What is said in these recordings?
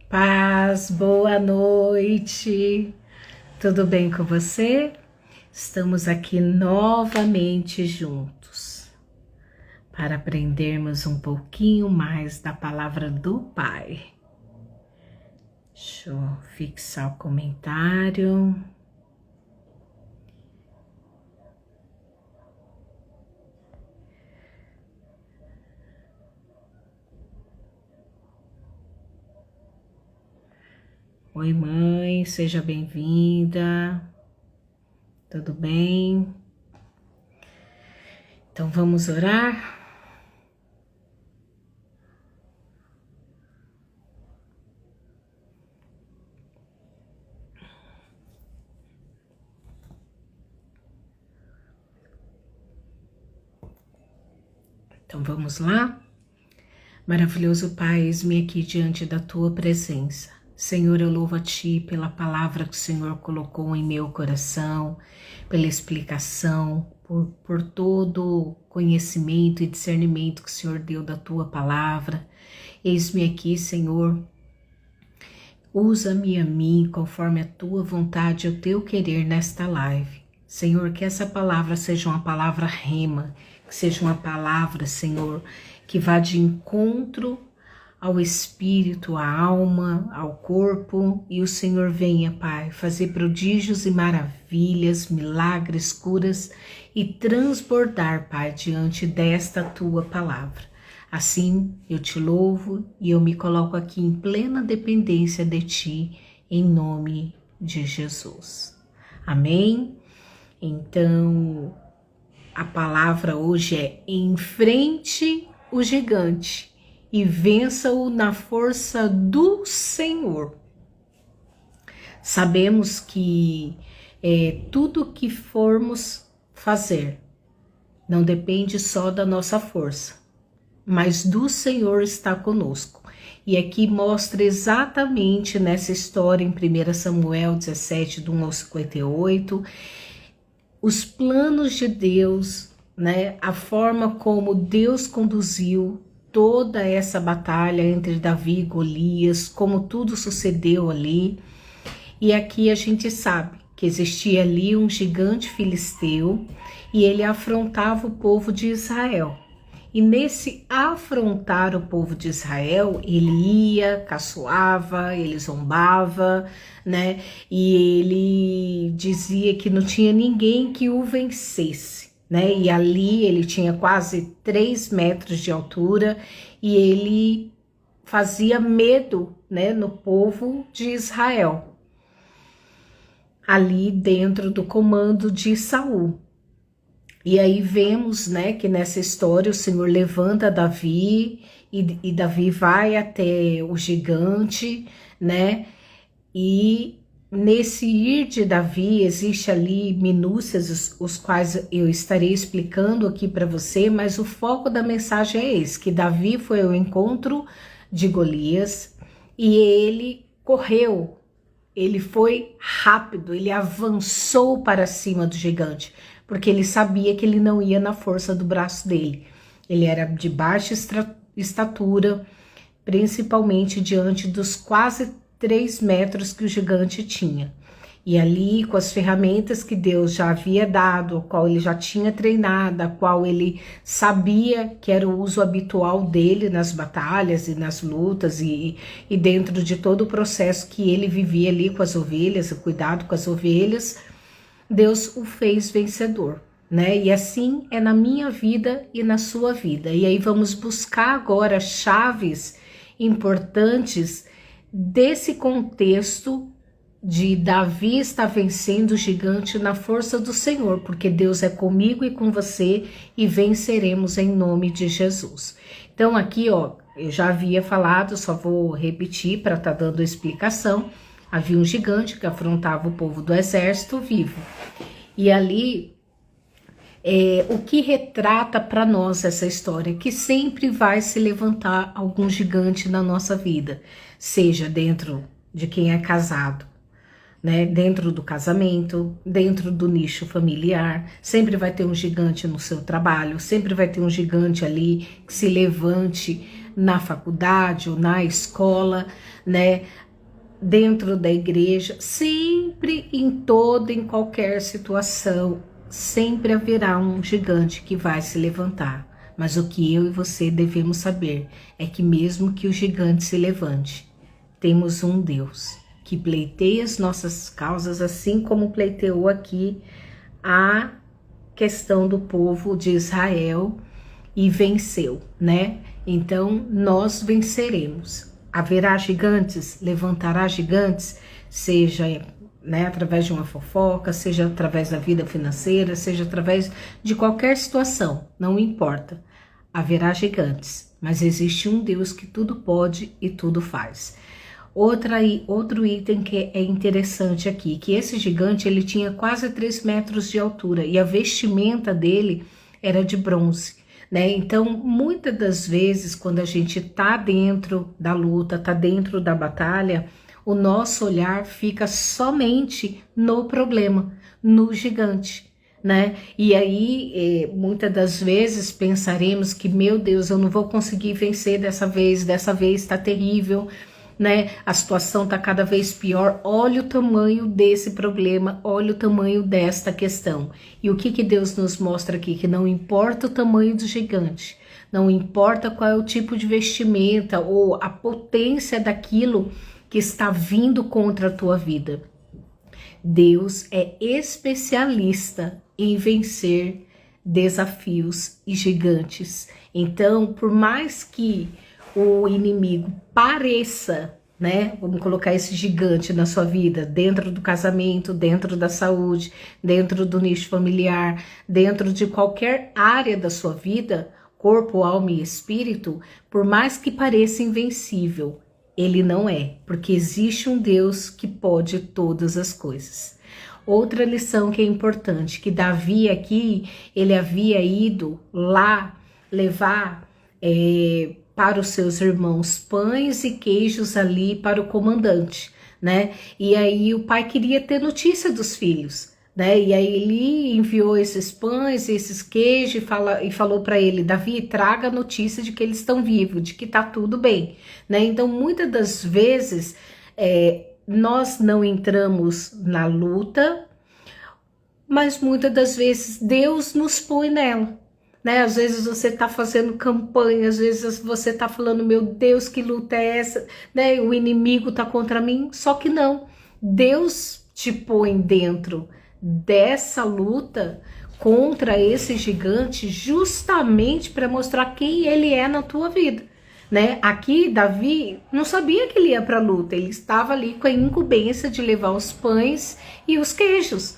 Paz, boa noite. Tudo bem com você? Estamos aqui novamente juntos para aprendermos um pouquinho mais da palavra do Pai. Deixa eu fixar o comentário. Oi, mãe, seja bem-vinda. Tudo bem? Então vamos orar? Então vamos lá? Maravilhoso Pai, eis-me aqui diante da Tua presença. Senhor, eu louvo a Ti pela palavra que o Senhor colocou em meu coração, pela explicação, por todo conhecimento e discernimento que o Senhor deu da Tua palavra. Eis-me aqui, Senhor, usa-me a mim conforme a Tua vontade e o Teu querer nesta live. Senhor, que essa palavra seja uma palavra rema, que seja uma palavra, Senhor, que vá de encontro ao espírito, à alma, ao corpo, e o Senhor venha, Pai, fazer prodígios e maravilhas, milagres, curas e transbordar, Pai, diante desta Tua palavra. Assim, eu te louvo e eu me coloco aqui em plena dependência de Ti, em nome de Jesus. Amém? Então, a palavra hoje é: enfrente o gigante e vença-o na força do Senhor. Sabemos que tudo que formos fazer não depende só da nossa força, mas do Senhor está conosco. E aqui mostra exatamente nessa história em 1 Samuel 17, do 1 ao 58, os planos de Deus, né? A forma como Deus conduziu toda essa batalha entre Davi e Golias, como tudo sucedeu ali. E aqui a gente sabe que existia ali um gigante filisteu e ele afrontava o povo de Israel. E nesse afrontar o povo de Israel, ele ia, caçoava, ele zombava, né? E ele dizia que não tinha ninguém que o vencesse, né? E ali ele tinha quase 3 metros de altura e ele fazia medo, né, no povo de Israel, ali dentro do comando de Saul. E aí vemos, né, que nessa história o Senhor levanta Davi e Davi vai até o gigante, né? E nesse ir de Davi existe ali minúcias, os quais eu estarei explicando aqui para você, mas o foco da mensagem é esse, que Davi foi ao encontro de Golias e ele correu, ele foi rápido, ele avançou para cima do gigante, porque ele sabia que ele não ia na força do braço dele. Ele era de baixa estatura, principalmente diante dos quase 3 metros que o gigante tinha. E ali, com as ferramentas que Deus já havia dado, a qual ele já tinha treinado, a qual ele sabia que era o uso habitual dele nas batalhas e nas lutas e dentro de todo o processo que ele vivia ali com as ovelhas, o cuidado com as ovelhas, Deus o fez vencedor, né? E assim é na minha vida e na sua vida. E aí vamos buscar agora chaves importantes desse contexto de Davi estar vencendo o gigante na força do Senhor, porque Deus é comigo e com você e venceremos em nome de Jesus. Então aqui, ó, eu já havia falado, só vou repetir para estar dando a explicação. Havia um gigante que afrontava o povo do exército vivo. E ali, o que retrata para nós essa história? Que sempre vai se levantar algum gigante na nossa vida. Seja dentro de quem é casado, né? Dentro do casamento, dentro do nicho familiar. Sempre vai ter um gigante no seu trabalho. Sempre vai ter um gigante ali que se levante na faculdade ou na escola, né? Dentro da igreja, sempre, em qualquer situação, sempre haverá um gigante que vai se levantar. Mas o que eu e você devemos saber é que mesmo que o gigante se levante, temos um Deus que pleiteia as nossas causas, assim como pleiteou aqui a questão do povo de Israel e venceu, né? Então nós venceremos. Haverá gigantes, levantará gigantes, seja, né, através de uma fofoca, seja através da vida financeira, seja através de qualquer situação, não importa. Haverá gigantes, mas existe um Deus que tudo pode e tudo faz. Outro item que é interessante aqui, que esse gigante ele tinha quase 3 metros de altura e a vestimenta dele era de bronze. Né? Então, muitas das vezes, quando a gente tá dentro da luta, tá dentro da batalha, o nosso olhar fica somente no problema, no gigante, né? E aí, muitas das vezes pensaremos que, meu Deus, eu não vou conseguir vencer dessa vez tá terrível, né? A situação tá cada vez pior. Olha o tamanho desse problema, olha o tamanho desta questão. E o que Deus nos mostra aqui? Que não importa o tamanho do gigante, não importa qual é o tipo de vestimenta ou a potência daquilo que está vindo contra a tua vida. Deus é especialista em vencer desafios e gigantes. Então, por mais que o inimigo pareça, né? Vamos colocar esse gigante na sua vida, dentro do casamento, dentro da saúde, dentro do nicho familiar, dentro de qualquer área da sua vida, corpo, alma e espírito, por mais que pareça invencível, ele não é, porque existe um Deus que pode todas as coisas. Outra lição que é importante, que Davi aqui, ele havia ido lá levar para os seus irmãos pães e queijos ali para o comandante, né? E aí o pai queria ter notícia dos filhos, né? E aí ele enviou esses pães e esses queijos e falou para ele: Davi, traga a notícia de que eles estão vivos, de que tá tudo bem, né? Então muitas das vezes nós não entramos na luta, mas muitas das vezes Deus nos põe nela. Né? Às vezes você está fazendo campanha, às vezes você está falando, meu Deus, que luta é essa? Né? O inimigo está contra mim, só que não. Deus te põe dentro dessa luta contra esse gigante justamente para mostrar quem ele é na tua vida. Né? Aqui Davi não sabia que ele ia para a luta, ele estava ali com a incumbência de levar os pães e os queijos.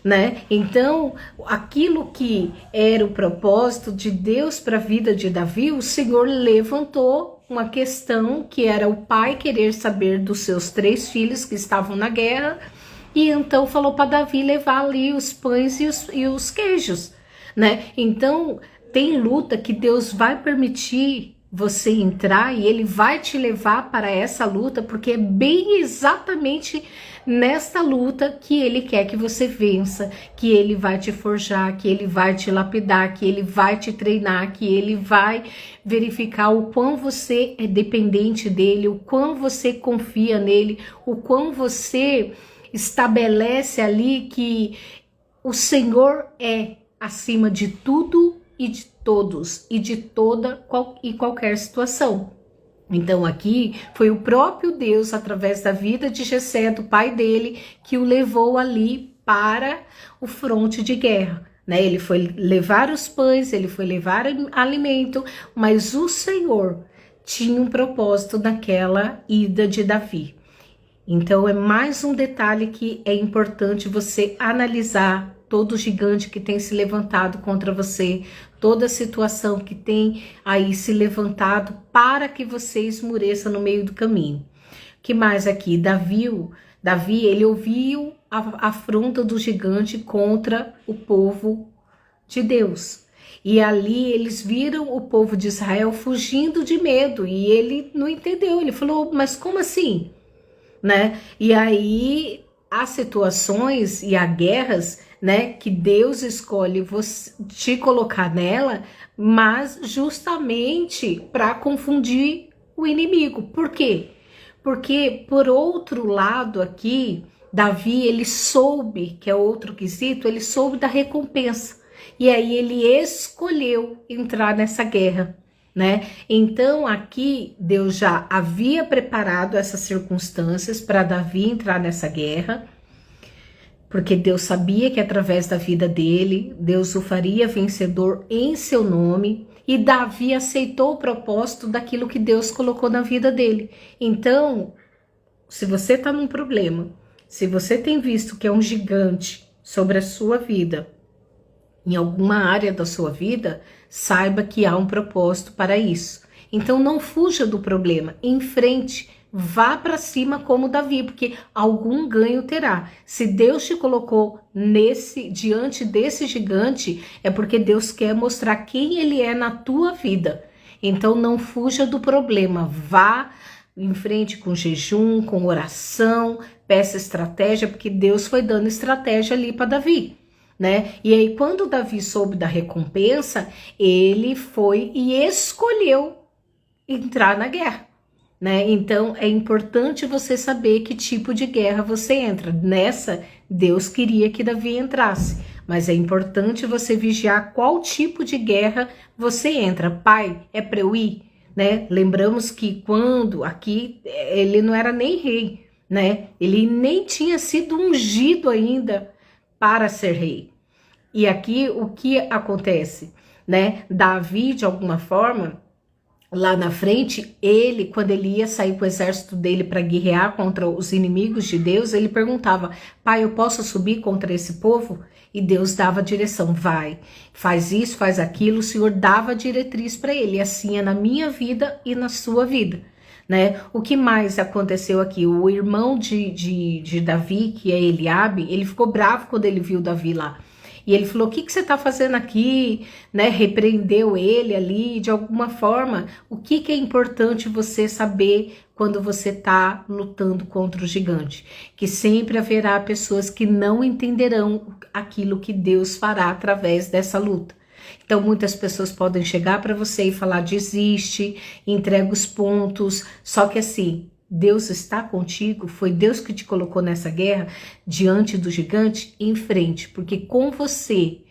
Né? Então, aquilo que era o propósito de Deus para a vida de Davi, o Senhor levantou uma questão que era o pai querer saber dos seus 3 filhos que estavam na guerra, e então falou para Davi levar ali os pães e os queijos, né? Então, tem luta que Deus vai permitir você entrar e ele vai te levar para essa luta, porque é bem exatamente nesta luta que ele quer que você vença, que ele vai te forjar, que ele vai te lapidar, que ele vai te treinar, que ele vai verificar o quão você é dependente dele, o quão você confia nele, o quão você estabelece ali que o Senhor é acima de tudo e de todos e de toda e qualquer situação. Então aqui foi o próprio Deus, através da vida de Jessé, do pai dele, que o levou ali para o fronte de guerra. Né? Ele foi levar os pães, ele foi levar alimento, mas o Senhor tinha um propósito naquela ida de Davi. Então é mais um detalhe que é importante você analisar todo gigante que tem se levantado contra você, toda situação que tem aí se levantado para que você esmoreça no meio do caminho. Que mais aqui? Davi, ele ouviu a afronta do gigante contra o povo de Deus. E ali eles viram o povo de Israel fugindo de medo e ele não entendeu. Ele falou, mas como assim? Né? E aí as situações e as guerras né, que Deus escolhe você, te colocar nela, mas justamente para confundir o inimigo. Por quê? Porque, por outro lado aqui, Davi, ele soube, que é outro quesito, ele soube da recompensa. E aí ele escolheu entrar nessa guerra, né? Então aqui Deus já havia preparado essas circunstâncias para Davi entrar nessa guerra, porque Deus sabia que através da vida dele, Deus o faria vencedor em seu nome, e Davi aceitou o propósito daquilo que Deus colocou na vida dele. Então, se você está num problema, se você tem visto que é um gigante sobre a sua vida, em alguma área da sua vida, saiba que há um propósito para isso. Então não fuja do problema, enfrente, vá para cima como Davi, porque algum ganho terá. Se Deus te colocou diante desse gigante, é porque Deus quer mostrar quem ele é na tua vida. Então não fuja do problema, vá em frente com jejum, com oração, peça estratégia, porque Deus foi dando estratégia ali para Davi, né? E aí quando Davi soube da recompensa, ele foi e escolheu entrar na guerra, né? Então é importante você saber que tipo de guerra você entra. Nessa, Deus queria que Davi entrasse, mas é importante você vigiar qual tipo de guerra você entra. Pai, é para eu ir? Né? Lembramos que quando aqui ele não era nem rei, né? Ele nem tinha sido ungido ainda para ser rei. E aqui o que acontece, né? Davi, de alguma forma, lá na frente, ele, quando ele ia sair com o exército dele para guerrear contra os inimigos de Deus, ele perguntava: pai, eu posso subir contra esse povo? E Deus dava direção: vai, faz isso, faz aquilo. O Senhor dava diretriz para ele. E assim é na minha vida e na sua vida, né? O que mais aconteceu aqui? O irmão de Davi, que é Eliabe, ele ficou bravo quando ele viu Davi lá. E ele falou: o que você está fazendo aqui? Né? Repreendeu ele ali de alguma forma. O que é importante você saber quando você está lutando contra o gigante? Que sempre haverá pessoas que não entenderão aquilo que Deus fará através dessa luta. Então muitas pessoas podem chegar para você e falar: desiste, entrega os pontos. Só que assim, Deus está contigo, foi Deus que te colocou nessa guerra, diante do gigante, em frente, porque com você,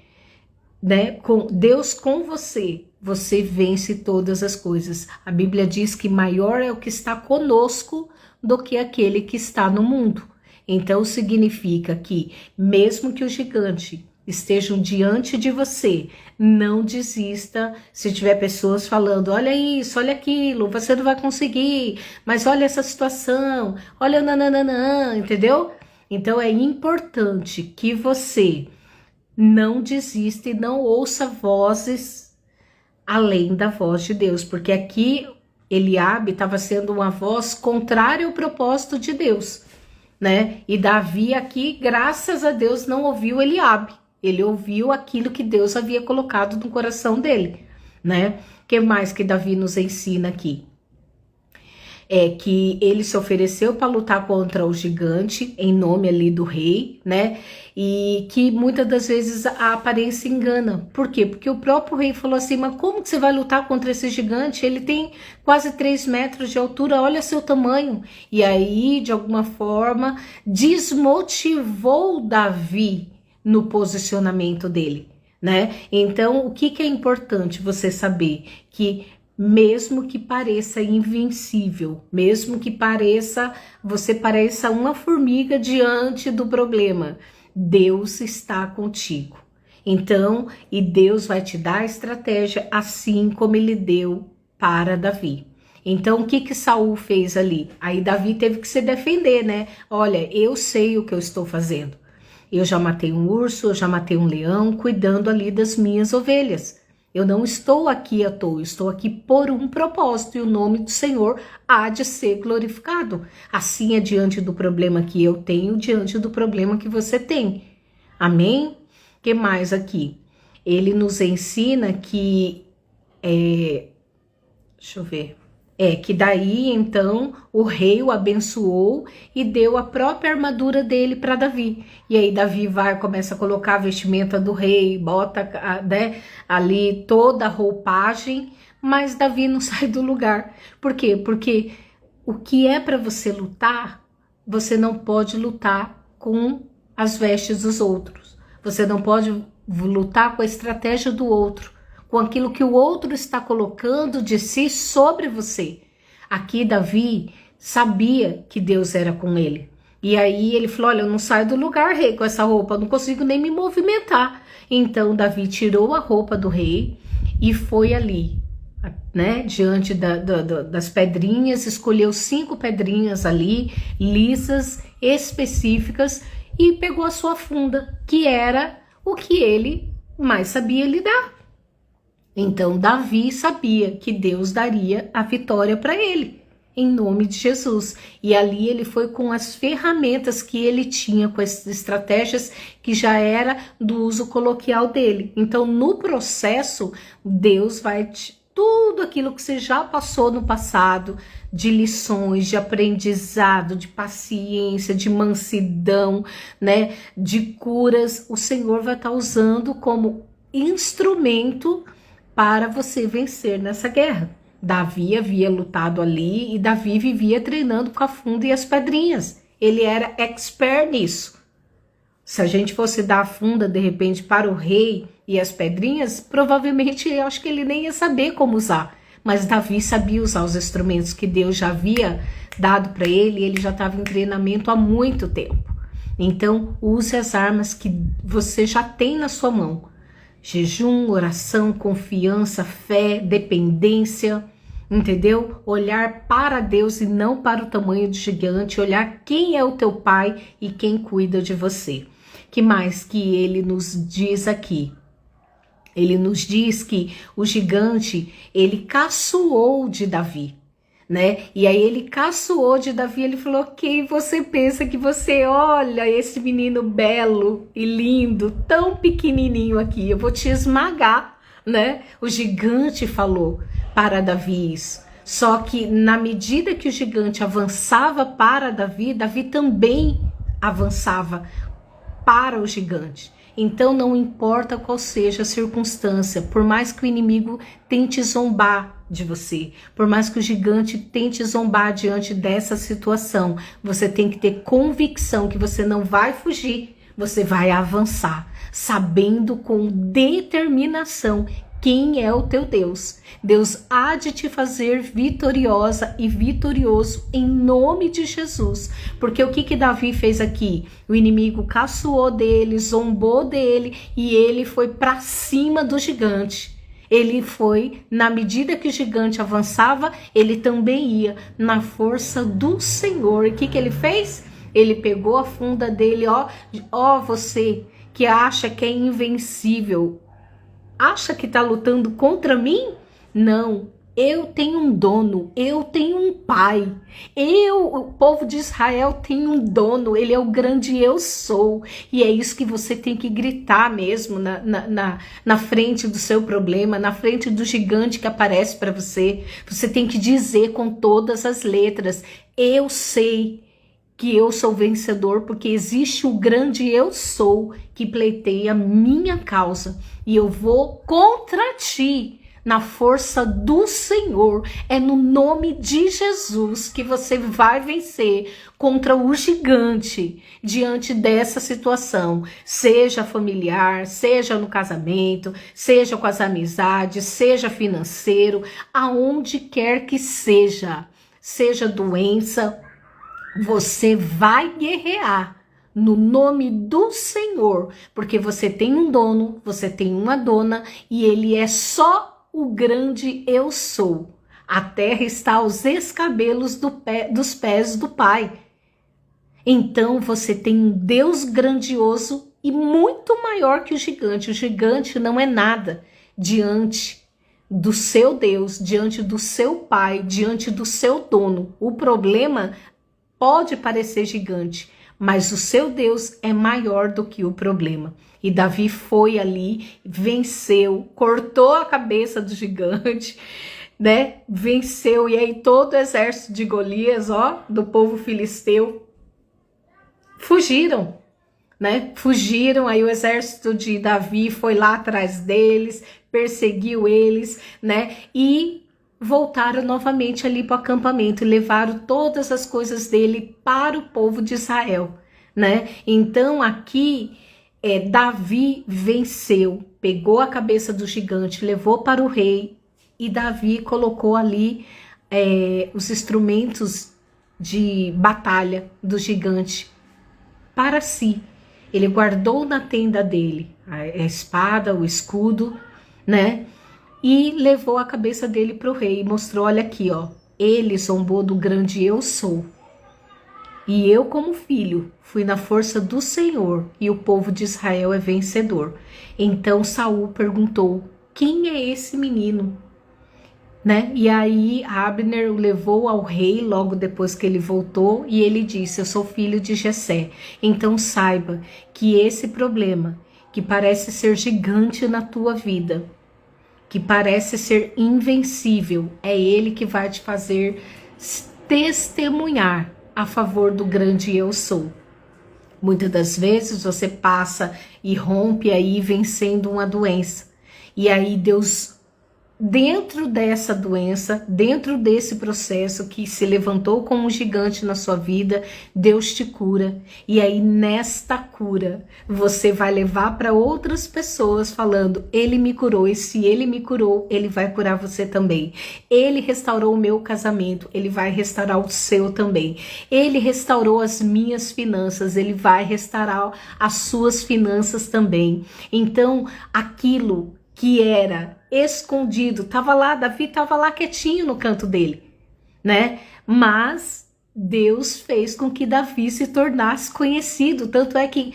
né, com Deus com você, você vence todas as coisas. A Bíblia diz que maior é o que está conosco do que aquele que está no mundo. Então significa que mesmo que o gigante estejam diante de você, não desista. Se tiver pessoas falando: olha isso, olha aquilo, você não vai conseguir, mas olha essa situação, olha o nananã, entendeu? Então é importante que você não desista e não ouça vozes além da voz de Deus, porque aqui Eliabe estava sendo uma voz contrária ao propósito de Deus, né? E Davi aqui, graças a Deus, não ouviu Eliabe. Ele ouviu aquilo que Deus havia colocado no coração dele, né? O que mais que Davi nos ensina aqui? É que ele se ofereceu para lutar contra o gigante em nome ali do rei, né? E que muitas das vezes a aparência engana. Por quê? Porque o próprio rei falou assim: mas como que você vai lutar contra esse gigante? Ele tem quase 3 metros de altura, olha seu tamanho. E aí, de alguma forma, desmotivou Davi no posicionamento dele, né? Então, o que é importante você saber? Que mesmo que pareça invencível, mesmo que você pareça uma formiga diante do problema, Deus está contigo. Então, e Deus vai te dar a estratégia assim como ele deu para Davi. Então, o que Saul fez ali? Aí Davi teve que se defender, né? Olha, eu sei o que eu estou fazendo. Eu já matei um urso, eu já matei um leão, cuidando ali das minhas ovelhas. Eu não estou aqui à toa, eu estou aqui por um propósito e o nome do Senhor há de ser glorificado. Assim é diante do problema que eu tenho, diante do problema que você tem. Amém? O que mais aqui? Ele nos ensina que... deixa eu ver. É que daí, então, o rei o abençoou e deu a própria armadura dele para Davi. E aí Davi começa a colocar a vestimenta do rei, bota, né, ali toda a roupagem, mas Davi não sai do lugar. Por quê? Porque o que é para você lutar, você não pode lutar com as vestes dos outros. Você não pode lutar com a estratégia do outro, com aquilo que o outro está colocando de si sobre você. Aqui Davi sabia que Deus era com ele. E aí ele falou, olha, eu não saio do lugar, rei, com essa roupa, eu não consigo nem me movimentar. Então Davi tirou a roupa do rei e foi ali, né, diante das pedrinhas, escolheu 5 pedrinhas ali, lisas, específicas, e pegou a sua funda, que era o que ele mais sabia lidar. Então Davi sabia que Deus daria a vitória para ele, em nome de Jesus. E ali ele foi com as ferramentas que ele tinha, com as estratégias que já era do uso coloquial dele. Então no processo, Deus vai tudo aquilo que você já passou no passado, de lições, de aprendizado, de paciência, de mansidão, né, de curas, o Senhor vai estar usando como instrumento para você vencer nessa guerra. Davi havia lutado ali e Davi vivia treinando com a funda e as pedrinhas. Ele era expert nisso. Se a gente fosse dar a funda de repente para o rei e as pedrinhas, provavelmente eu acho que ele nem ia saber como usar. Mas Davi sabia usar os instrumentos que Deus já havia dado para ele e ele já estava em treinamento há muito tempo. Então, use as armas que você já tem na sua mão. Jejum, oração, confiança, fé, dependência, entendeu? Olhar para Deus e não para o tamanho do gigante, olhar quem é o teu pai e quem cuida de você. Que mais que ele nos diz aqui? Ele nos diz que o gigante, ele caçoou de Davi, né? E aí ele caçoou de Davi, ele falou, quem você pensa que você olha esse menino belo e lindo, tão pequenininho aqui, eu vou te esmagar, né? O gigante falou para Davi isso. Só que na medida que o gigante avançava para Davi, Davi também avançava para o gigante. Então não importa qual seja a circunstância, por mais que o inimigo tente zombar de você, por mais que o gigante tente zombar diante dessa situação, você tem que ter convicção que você não vai fugir, você vai avançar, sabendo com determinação quem é o teu Deus. Deus há de te fazer vitoriosa e vitorioso em nome de Jesus. Porque o que Davi fez aqui? O inimigo caçoou dele, zombou dele e ele foi para cima do gigante. Ele foi, na medida que o gigante avançava, ele também ia na força do Senhor. E o que ele fez? Ele pegou a funda dele, ó você que acha que é invencível, acha que está lutando contra mim? Não, eu tenho um dono, eu tenho um pai. O povo de Israel tem um dono, ele é o grande eu sou. E é isso que você tem que gritar mesmo na frente do seu problema, na frente do gigante que aparece para você. Você tem que dizer com todas as letras, eu sei que eu sou vencedor, porque existe o grande eu sou que pleiteia a minha causa e eu vou contra ti na força do Senhor. É no nome de Jesus que você vai vencer contra o gigante diante dessa situação, seja familiar, seja no casamento, seja com as amizades, seja financeiro, aonde quer que seja doença, você vai guerrear no nome do Senhor, porque você tem um dono, você tem uma dona e ele é só o grande eu sou. A terra está aos escabelos dos pés do Pai. Então você tem um Deus grandioso e muito maior que o gigante. O gigante não é nada diante do seu Deus, diante do seu Pai, diante do seu dono. O problema pode parecer gigante, mas o seu Deus é maior do que o problema. E Davi foi ali, venceu, cortou a cabeça do gigante, né, venceu. E aí todo o exército de Golias, ó, do povo filisteu, fugiram, né? Fugiram. Aí o exército de Davi foi lá atrás deles, perseguiu eles, né? E voltaram novamente ali para o acampamento e levaram todas as coisas dele para o povo de Israel, né? Então aqui Davi venceu, pegou a cabeça do gigante, levou para o rei, e Davi colocou ali os instrumentos de batalha do gigante para si. Ele guardou na tenda dele a espada, o escudo, né? E levou a cabeça dele para o rei e mostrou: olha aqui, ó, ele zombou do grande eu sou. E eu, como filho, fui na força do Senhor, e o povo de Israel é vencedor. Então Saul perguntou: quem é esse menino? Né? E aí Abner o levou ao rei logo depois que ele voltou, e ele disse: eu sou filho de Jessé. Então saiba que esse problema, que parece ser gigante na tua vida, que parece ser invencível, é ele que vai te fazer testemunhar a favor do grande eu sou. Muitas das vezes você passa e rompe aí vencendo uma doença, e aí Deus, dentro dessa doença, dentro desse processo que se levantou como um gigante na sua vida, Deus te cura. E aí nesta cura, você vai levar para outras pessoas falando: ele me curou, e se ele me curou, ele vai curar você também. Ele restaurou o meu casamento, ele vai restaurar o seu também. Ele restaurou as minhas finanças, ele vai restaurar as suas finanças também. Então, aquilo que era escondido, Davi estava lá quietinho no canto dele, né? Mas Deus fez com que Davi se tornasse conhecido, tanto é que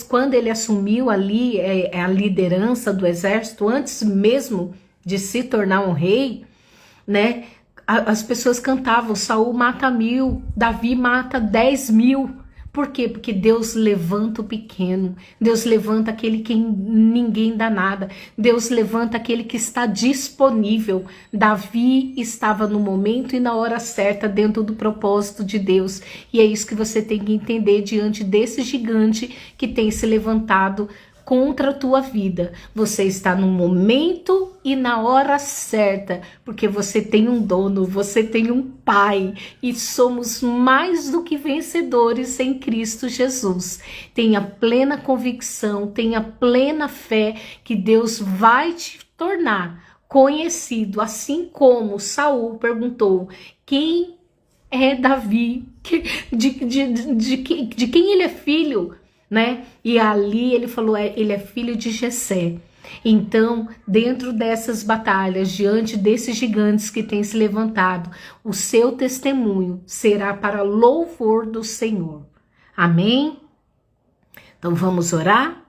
quando ele assumiu ali a liderança do exército, antes mesmo de se tornar um rei, né? As pessoas cantavam: Saul mata 1000, Davi mata 10.000. Por quê? Porque Deus levanta o pequeno, Deus levanta aquele que ninguém dá nada, Deus levanta aquele que está disponível. Davi estava no momento e na hora certa, dentro do propósito de Deus, e é isso que você tem que entender diante desse gigante que tem se levantado contra a tua vida. Você está no momento e na hora certa, porque você tem um dono, você tem um pai, e somos mais do que vencedores em Cristo Jesus. Tenha plena convicção, tenha plena fé que Deus vai te tornar conhecido, assim como Saul perguntou: quem é Davi? De quem ele é filho? Né? E ali ele falou: ele é filho de Jessé. Então, dentro dessas batalhas, diante desses gigantes que têm se levantado, o seu testemunho será para louvor do Senhor. Amém? Então vamos orar?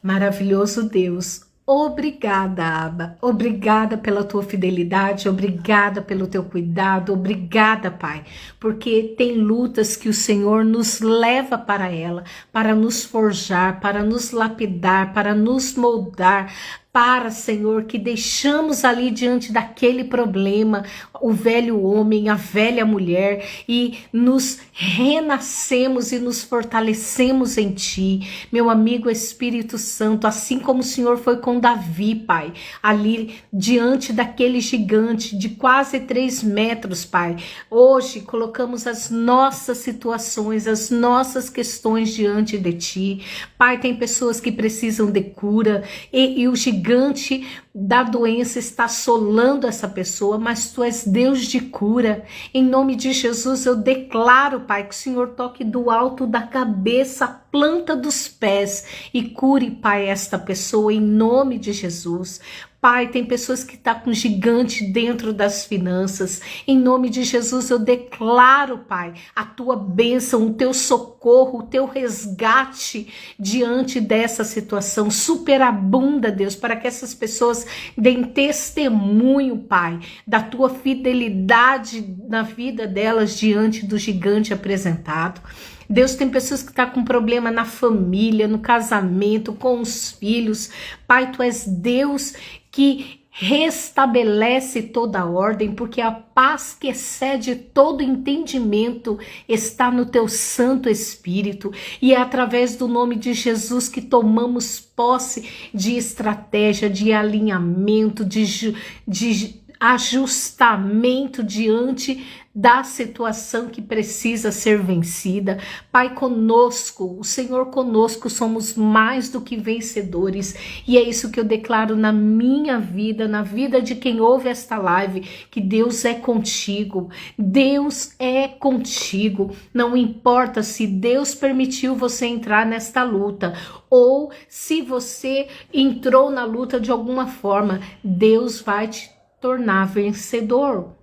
Maravilhoso Deus, obrigada, Abba, obrigada pela tua fidelidade, obrigada pelo teu cuidado, obrigada, Pai, porque tem lutas que o Senhor nos leva para ela, para nos forjar, para nos lapidar, para nos moldar, para, Senhor, que deixamos ali diante daquele problema, o velho homem, a velha mulher, e nos renascemos e nos fortalecemos em Ti, meu amigo Espírito Santo, assim como o Senhor foi com Davi, Pai, ali diante daquele gigante de quase 3 metros, Pai. Hoje colocamos as nossas situações, as nossas questões diante de Ti, Pai. Tem pessoas que precisam de cura, e o gigante da doença está assolando essa pessoa, mas Tu és Deus de cura. Em nome de Jesus eu declaro, Pai, que o Senhor toque do alto da cabeça a planta dos pés e cure, Pai, esta pessoa em nome de Jesus. Pai, tem pessoas que estão com gigante dentro das finanças. Em nome de Jesus eu declaro, Pai, a Tua bênção, o Teu socorro, o Teu resgate diante dessa situação. Superabunda, Deus, para que essas pessoas deem testemunho, Pai, da Tua fidelidade na vida delas diante do gigante apresentado. Deus, tem pessoas que estão com problema na família, no casamento, com os filhos. Pai, Tu és Deus que restabelece toda a ordem, porque a paz que excede todo entendimento está no teu Santo Espírito, e é através do nome de Jesus que tomamos posse de estratégia, de alinhamento, de ajustamento diante da situação que precisa ser vencida. Pai, conosco, o Senhor conosco, somos mais do que vencedores, e é isso que eu declaro na minha vida, na vida de quem ouve esta live, que Deus é contigo, Deus é contigo. Não importa se Deus permitiu você entrar nesta luta, ou se você entrou na luta de alguma forma, Deus vai te tornar vencedor.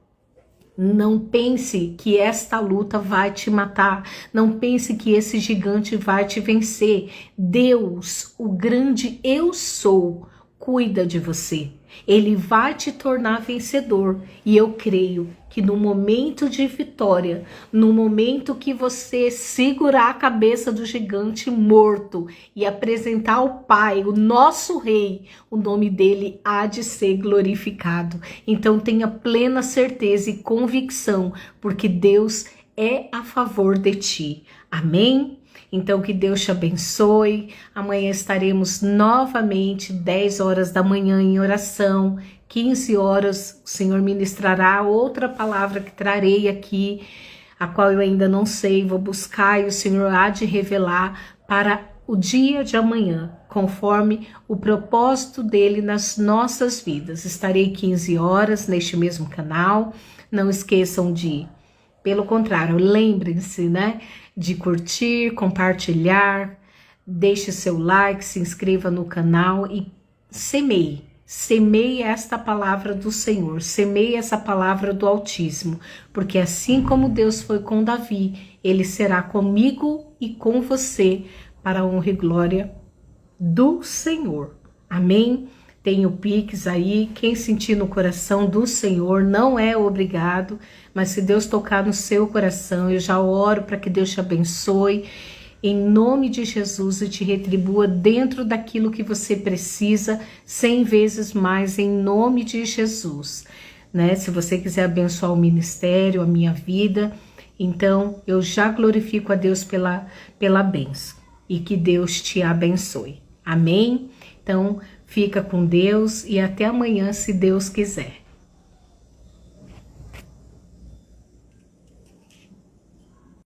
Não pense que esta luta vai te matar. Não pense que esse gigante vai te vencer. Deus, o grande eu sou, cuida de você. Ele vai te tornar vencedor. E eu creio que no momento de vitória, no momento que você segurar a cabeça do gigante morto e apresentar ao Pai, o nosso Rei, o nome dele há de ser glorificado. Então tenha plena certeza e convicção, porque Deus é a favor de ti. Amém? Então que Deus te abençoe. Amanhã estaremos novamente 10 horas da manhã em oração. 15 horas o Senhor ministrará outra palavra que trarei aqui, a qual eu ainda não sei, vou buscar e o Senhor há de revelar para o dia de amanhã, conforme o propósito dele nas nossas vidas. Estarei 15 horas neste mesmo canal, não esqueçam de, pelo contrário, lembrem-se, né, de curtir, compartilhar, deixe seu like, se inscreva no canal e semeie. Semeie esta palavra do Senhor, semeie essa palavra do Altíssimo, porque assim como Deus foi com Davi, Ele será comigo e com você, para a honra e glória do Senhor. Amém? Tem o Pix aí, quem sentir no coração do Senhor, não é obrigado, mas se Deus tocar no seu coração, eu já oro para que Deus te abençoe, em nome de Jesus, e te retribua dentro daquilo que você precisa, 100 vezes mais, em nome de Jesus. Né? Se você quiser abençoar o ministério, a minha vida, então eu já glorifico a Deus pela bênção. E que Deus te abençoe. Amém? Então, fica com Deus e até amanhã, se Deus quiser.